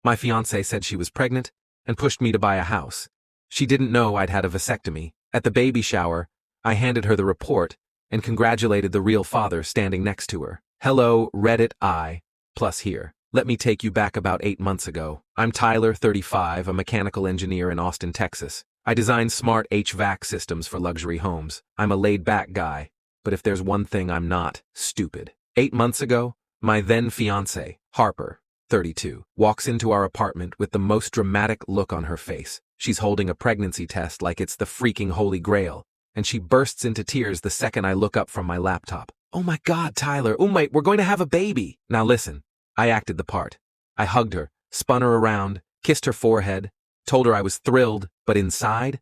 My fiancée said she was pregnant and pushed me to buy a house. She didn't know I'd had a vasectomy. At the baby shower, I handed her the report and congratulated the real father standing next to her. Hello, Reddit I, plus here. Let me take you back about 8 months ago. I'm Tyler, 35, a mechanical engineer in Austin, Texas. I design smart HVAC systems for luxury homes. I'm a laid-back guy, but if there's one thing I'm not, stupid. 8 months ago, my then fiancée, Harper, 32, walks into our apartment with the most dramatic look on her face. She's holding a pregnancy test like it's the freaking holy grail, and she bursts into tears the second I look up from my laptop. Oh my God, Tyler, oh mate, we're going to have a baby. Now listen, I acted the part. I hugged her, spun her around, kissed her forehead, told her I was thrilled, but inside,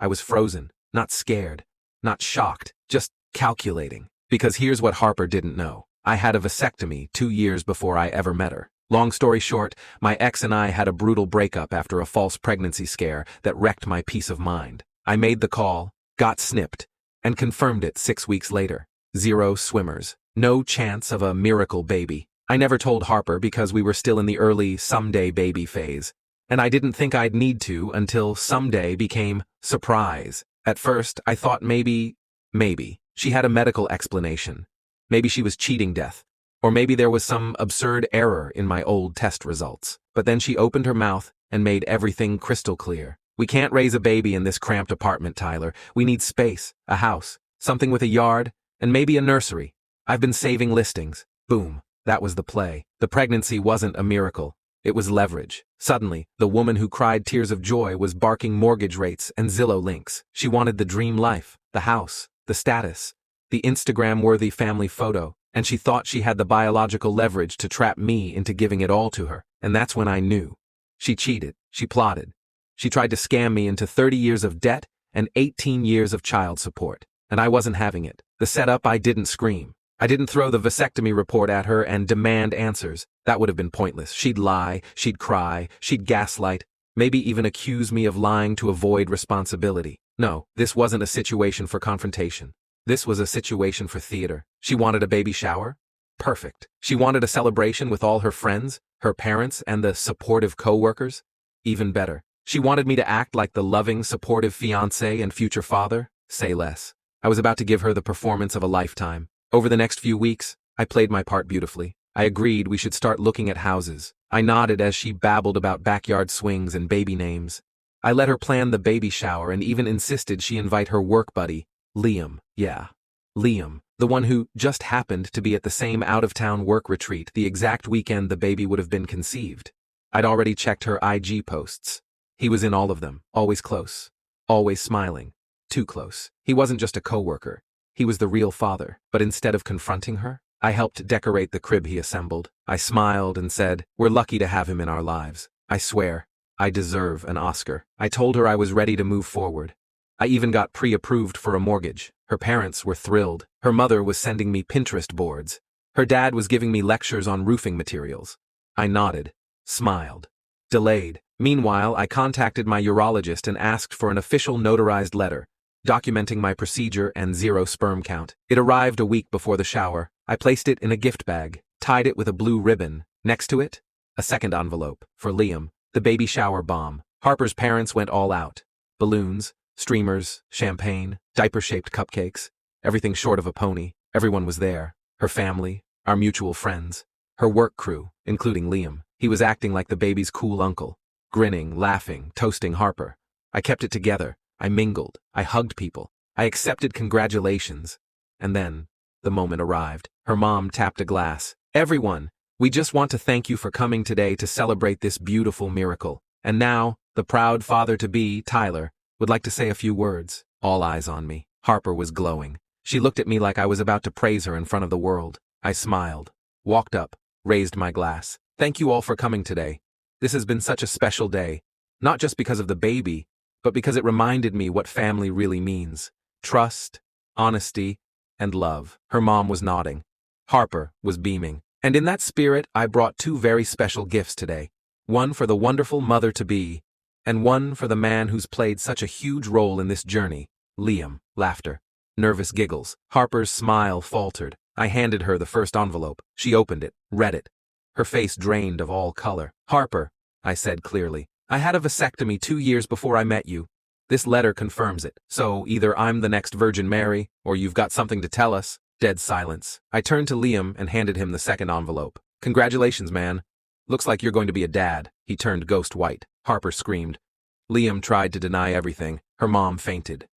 I was frozen, not scared, not shocked, just calculating. Because here's what Harper didn't know. I had a vasectomy 2 years before I ever met her. Long story short, my ex and I had a brutal breakup after a false pregnancy scare that wrecked my peace of mind. I made the call, got snipped, and confirmed it 6 weeks later. 0 swimmers. No chance of a miracle baby. I never told Harper because we were still in the early someday baby phase, and I didn't think I'd need to until someday became surprise. At first, I thought maybe she had a medical explanation. Maybe she was cheating death. Or maybe there was some absurd error in my old test results. But then she opened her mouth and made everything crystal clear. We can't raise a baby in this cramped apartment, Tyler. We need space, a house, something with a yard, and maybe a nursery. I've been saving listings. Boom. That was the play. The pregnancy wasn't a miracle. It was leverage. Suddenly, the woman who cried tears of joy was barking mortgage rates and Zillow links. She wanted the dream life, the house, the status, the Instagram-worthy family photo, and she thought she had the biological leverage to trap me into giving it all to her. And that's when I knew. She cheated. She plotted. She tried to scam me into 30 years of debt and 18 years of child support. And I wasn't having it. The setup, I didn't scream. I didn't throw the vasectomy report at her and demand answers. That would have been pointless. She'd lie, she'd cry, she'd gaslight, maybe even accuse me of lying to avoid responsibility. No, this wasn't a situation for confrontation. This was a situation for theater. She wanted a baby shower? Perfect. She wanted a celebration with all her friends, her parents, and the supportive co-workers? Even better. She wanted me to act like the loving, supportive fiancé and future father? Say less. I was about to give her the performance of a lifetime. Over the next few weeks, I played my part beautifully. I agreed we should start looking at houses. I nodded as she babbled about backyard swings and baby names. I let her plan the baby shower and even insisted she invite her work buddy, Liam. Yeah, Liam, the one who just happened to be at the same out-of-town work retreat the exact weekend the baby would have been conceived. I'd already checked her IG posts. He was in all of them, always close, always smiling, too close. He wasn't just a coworker. He was the real father. But instead of confronting her, I helped decorate the crib he assembled. I smiled and said, "We're lucky to have him in our lives. I swear, I deserve an Oscar." I told her I was ready to move forward. I even got pre-approved for a mortgage. Her parents were thrilled. Her mother was sending me Pinterest boards. Her dad was giving me lectures on roofing materials. I nodded, smiled, delayed. Meanwhile, I contacted my urologist and asked for an official notarized letter, documenting my procedure and 0 sperm count. It arrived a week before the shower. I placed it in a gift bag, tied it with a blue ribbon. Next to it, a second envelope, for Liam, the baby shower bomb. Harper's parents went all out. Balloons, streamers, champagne, diaper-shaped cupcakes, everything short of a pony. Everyone was there. Her family, our mutual friends, her work crew, including Liam. He was acting like the baby's cool uncle, grinning, laughing, toasting Harper. I kept it together. I mingled. I hugged people. I accepted congratulations. And then, the moment arrived. Her mom tapped a glass. "Everyone, we just want to thank you for coming today to celebrate this beautiful miracle. And now, the proud father-to-be, Tyler, would like to say a few words." All eyes on me. Harper was glowing. She looked at me like I was about to praise her in front of the world. I smiled, walked up, raised my glass. "Thank you all for coming today. This has been such a special day, not just because of the baby, but because it reminded me what family really means. Trust, honesty, and love." Her mom was nodding. Harper was beaming. And in that spirit, I brought 2 very special gifts today. One for the wonderful mother-to-be, and one for the man who's played such a huge role in this journey, Liam. Laughter. Nervous giggles. Harper's smile faltered. I handed her the first envelope. She opened it, read it. Her face drained of all color. "Harper, I said clearly. I had a vasectomy 2 years before I met you. This letter confirms it. So either I'm the next Virgin Mary, or you've got something to tell us. Dead silence. I turned to Liam and handed him the second envelope. Congratulations, man. Looks like you're going to be a dad. He turned ghost white. Harper screamed. Liam tried to deny everything. Her mom fainted.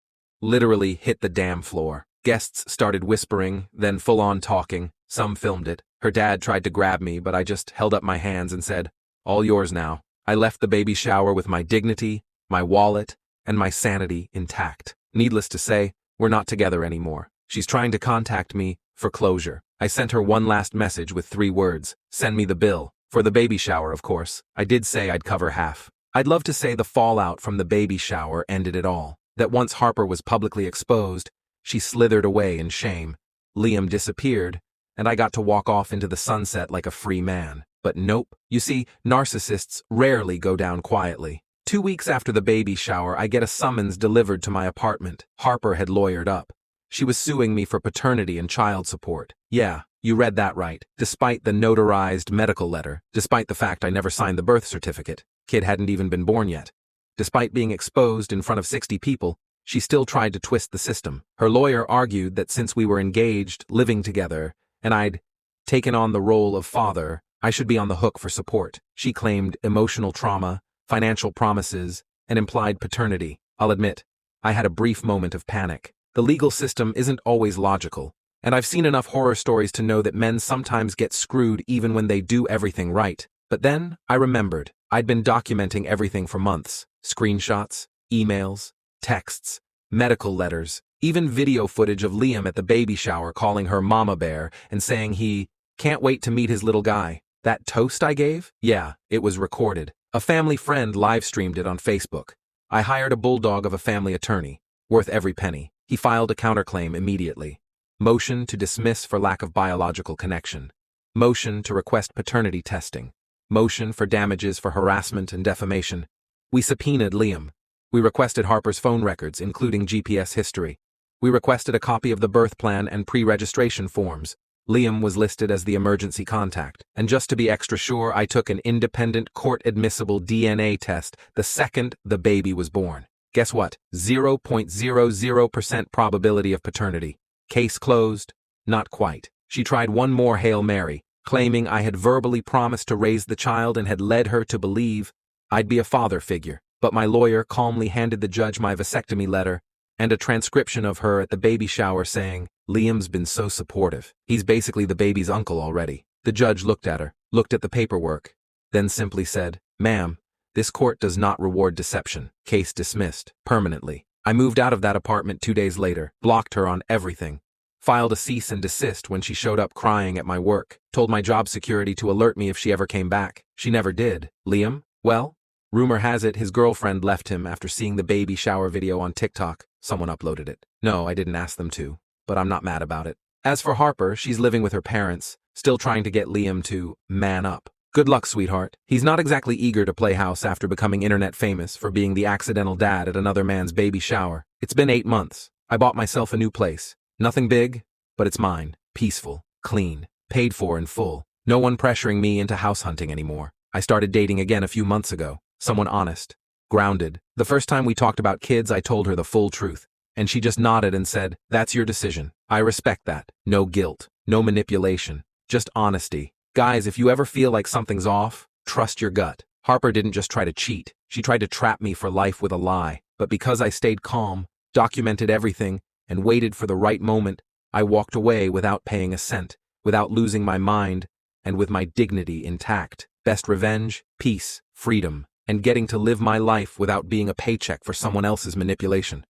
Literally hit the damn floor. Guests started whispering, then full-on talking. Some filmed it. Her dad tried to grab me, but I just held up my hands and said, "All yours now." I left the baby shower with my dignity, my wallet, and my sanity intact. Needless to say, we're not together anymore. She's trying to contact me for closure. I sent her one last message with 3 words. Send me the bill. For the baby shower, of course. I did say I'd cover half. I'd love to say the fallout from the baby shower ended it all. That once Harper was publicly exposed, she slithered away in shame. Liam disappeared, and I got to walk off into the sunset like a free man. But nope. You see, narcissists rarely go down quietly. 2 weeks after the baby shower, I get a summons delivered to my apartment. Harper had lawyered up. She was suing me for paternity and child support. Yeah, you read that right. Despite the notarized medical letter, despite the fact I never signed the birth certificate, kid hadn't even been born yet. Despite being exposed in front of 60 people, she still tried to twist the system. Her lawyer argued that since we were engaged, living together, and I'd taken on the role of father, I should be on the hook for support. She claimed emotional trauma, financial promises, and implied paternity. I'll admit, I had a brief moment of panic. The legal system isn't always logical, and I've seen enough horror stories to know that men sometimes get screwed even when they do everything right. But then, I remembered, I'd been documenting everything for months. Screenshots, emails, texts, medical letters, even video footage of Liam at the baby shower calling her mama bear and saying he can't wait to meet his little guy. That toast I gave? Yeah, it was recorded. A family friend live-streamed it on Facebook. I hired a bulldog of a family attorney, worth every penny. He filed a counterclaim immediately. Motion to dismiss for lack of biological connection. Motion to request paternity testing. Motion for damages for harassment and defamation. We subpoenaed Liam. We requested Harper's phone records, including GPS history. We requested a copy of the birth plan and pre-registration forms. Liam was listed as the emergency contact, and just to be extra sure, I took an independent court-admissible DNA test the second the baby was born. Guess what? 0.00% probability of paternity. Case closed? Not quite. She tried one more Hail Mary, claiming I had verbally promised to raise the child and had led her to believe I'd be a father figure. But my lawyer calmly handed the judge my vasectomy letter and a transcription of her at the baby shower saying, "Liam's been so supportive. He's basically the baby's uncle already." The judge looked at her, looked at the paperwork, then simply said, "Ma'am, this court does not reward deception. Case dismissed. Permanently." I moved out of that apartment 2 days later, blocked her on everything, filed a cease and desist when she showed up crying at my work, told my job security to alert me if she ever came back. She never did. Liam? Well, rumor has it his girlfriend left him after seeing the baby shower video on TikTok. Someone uploaded it. No, I didn't ask them to, but I'm not mad about it. As for Harper, she's living with her parents, still trying to get Liam to man up. Good luck, sweetheart. He's not exactly eager to play house after becoming internet famous for being the accidental dad at another man's baby shower. It's been 8 months. I bought myself a new place. Nothing big, but it's mine. Peaceful, clean, paid for in full. No one pressuring me into house hunting anymore. I started dating again a few months ago. Someone honest, grounded. The first time we talked about kids, I told her the full truth, and she just nodded and said, "That's your decision." I respect that. No guilt, no manipulation, just honesty. Guys, if you ever feel like something's off, trust your gut. Harper didn't just try to cheat. She tried to trap me for life with a lie. But because I stayed calm, documented everything, and waited for the right moment, I walked away without paying a cent, without losing my mind, and with my dignity intact. Best revenge, peace, freedom, and getting to live my life without being a paycheck for someone else's manipulation.